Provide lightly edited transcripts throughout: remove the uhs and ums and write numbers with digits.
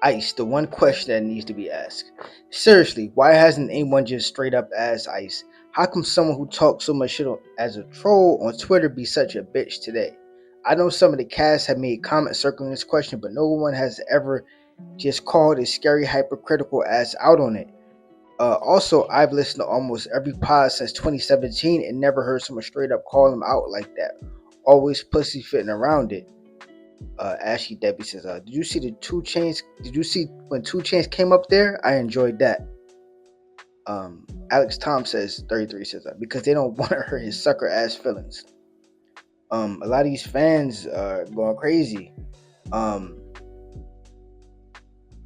Ice, the one question that needs to be asked. Seriously, why hasn't anyone just straight up asked Ice? How come someone who talks so much shit as a troll on Twitter be such a bitch today? I know some of the cast have made comments circling this question, but no one has ever just called his scary hypercritical ass out on it. Also, I've listened to almost every pod since 2017 and never heard someone straight up call him out like that. Always pussyfooting around it. Ashley Debbie says, "Did you see the Two Chains? Did you see when Two Chains came up there? I enjoyed that." Alex Tom says, 33 says, "Because they don't want to hurt his sucker ass feelings." A lot of these fans are going crazy. Um,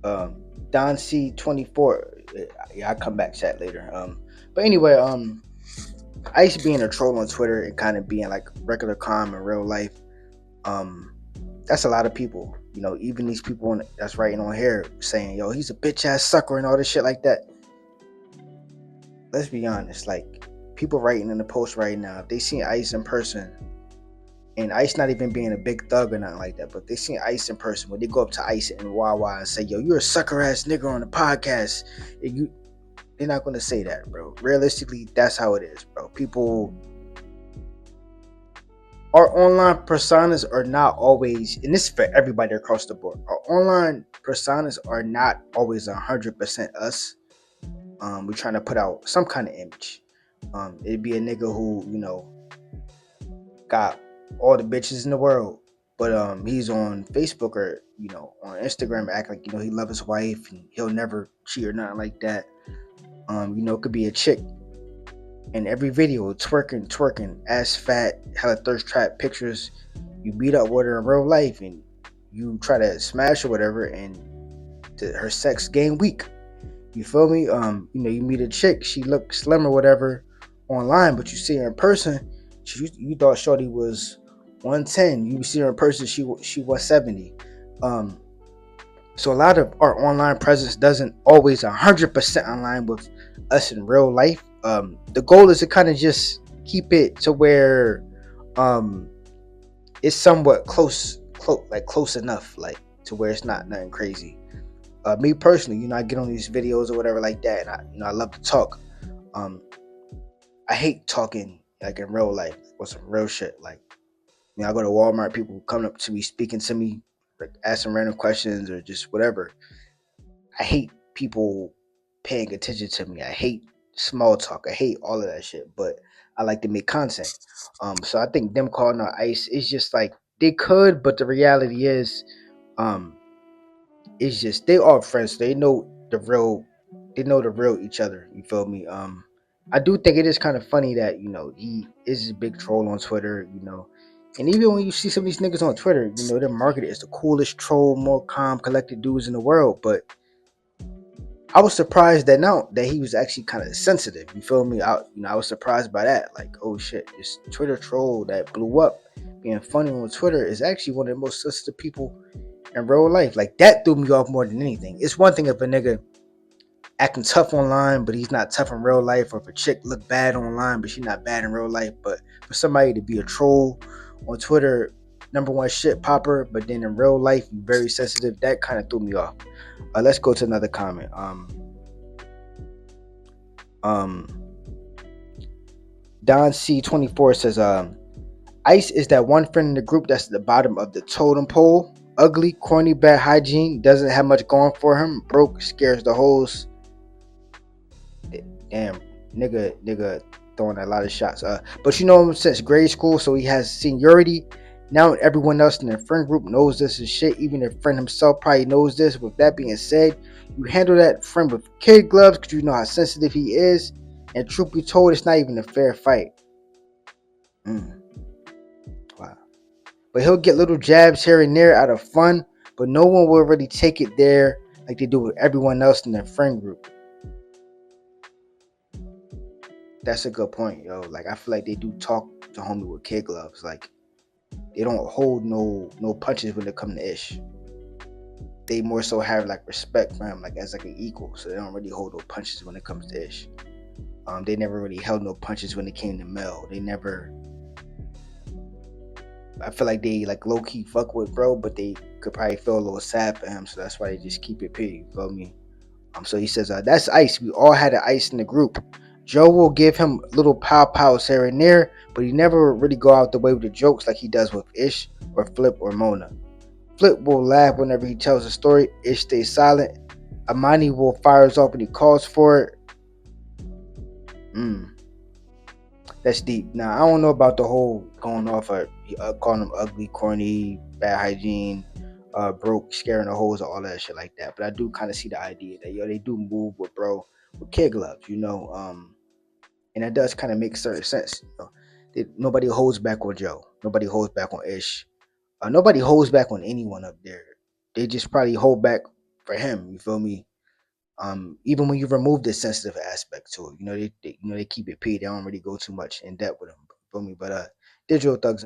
Don C24. Yeah, I'll come back to that later. But anyway, Ice being a troll on Twitter and kind of being like regular calm in real life. Um, that's a lot of people. You know, even these people that's writing on here saying, "Yo, he's a bitch ass sucker" and all this shit like that. Let's be honest, like people writing in the post right now, if they see Ice in person, and Ice not even being a big thug or nothing like that, but they see Ice in person, when they go up to Ice and Wawa and say, "Yo, you're a sucker ass nigga on the podcast," they're not gonna say that, bro. Realistically, that's how it is, bro. People, our online personas are not always, and this is for everybody across the board. Our online personas are not always 100% us. We're trying to put out some kind of image. It'd be a nigga who, got all the bitches in the world, but he's on Facebook or on Instagram, act like he love his wife and he'll never cheat or nothing like that. It could be a chick in every video twerking, ass fat, hella thirst trap pictures. You beat up with her in real life and you try to smash or whatever, and her sex game weak. You feel me? You meet a chick, she look slim or whatever online, but you see her in person, you thought Shorty was 110. You see her in person, she was 70. So a lot of our online presence doesn't always 100% align with us in real life. The goal is to kind of just keep it to where it's somewhat close enough, like to where it's not nothing crazy. Me personally, I get on these videos or whatever like that, and I love to talk. I hate talking like in real life or some real shit. Like, I go to Walmart, people coming up to me, speaking to me, like asking random questions or just whatever. I hate people paying attention to me. I hate small talk. I hate all of that shit. But I like to make content. So I think them calling out Ice is just like they could, but the reality is, um, it's just they are friends. They know the real. They know the real each other. You feel me? I do think it is kind of funny that he is a big troll on Twitter. And even when you see some of these niggas on Twitter, they're marketed as the coolest troll, more calm, collected dudes in the world. But I was surprised that now that he was actually kind of sensitive. You feel me? I was surprised by that. Like, oh shit, this Twitter troll that blew up, being funny on Twitter, is actually one of the most sensitive people in real life. Like, that threw me off more than anything. It's one thing if a nigga acting tough online, but he's not tough in real life, or if a chick look bad online, but she's not bad in real life. But for somebody to be a troll on Twitter, number one shit popper, but then in real life, very sensitive, that kind of threw me off. Let's go to another comment. Um, Don C24 says, Ice is that one friend in the group that's at the bottom of the totem pole. Ugly, corny, bad hygiene, doesn't have much going for him. Broke, scares the hoes. Damn, nigga throwing a lot of shots. But you know him since grade school, so he has seniority. Now everyone else in the friend group knows this is shit. Even the friend himself probably knows this. With that being said, you handle that friend with kid gloves because you know how sensitive he is. And truth be told, it's not even a fair fight. Wow. But he'll get little jabs here and there out of fun, but no one will really take it there like they do with everyone else in their friend group. That's a good point, yo. Like, I feel like they do talk to homie with kid gloves. Like, they don't hold no punches when it come to Ish. They more so have like respect for him, like as like an equal. So they don't really hold no punches when it comes to Ish. They never really held no punches when it came to Mel. They never. I feel like they like low key fuck with bro, but they could probably feel a little sad for him, so that's why they just keep it P. You feel me? So he says, that's Ice. We all had an Ice in the group. Joe will give him little pow pows here and there, but he never really go out the way with the jokes like he does with Ish or Flip or Mona. Flip will laugh whenever he tells a story. Ish stays silent. Amani will fires off when he calls for it. Mm, that's deep. Now I don't know about the whole going off of calling him ugly, corny, bad hygiene, broke, scaring the hoes, all that shit like that. But I do kind of see the idea that they do move with bro with kid gloves, and that does kind of make certain sense. Nobody holds back on Joe. Nobody holds back on Ish. Nobody holds back on anyone up there. They just probably hold back for him. You feel me? Even when you remove the sensitive aspect to it, they keep it P. They don't really go too much in depth with him. Feel me? But Digital Thugs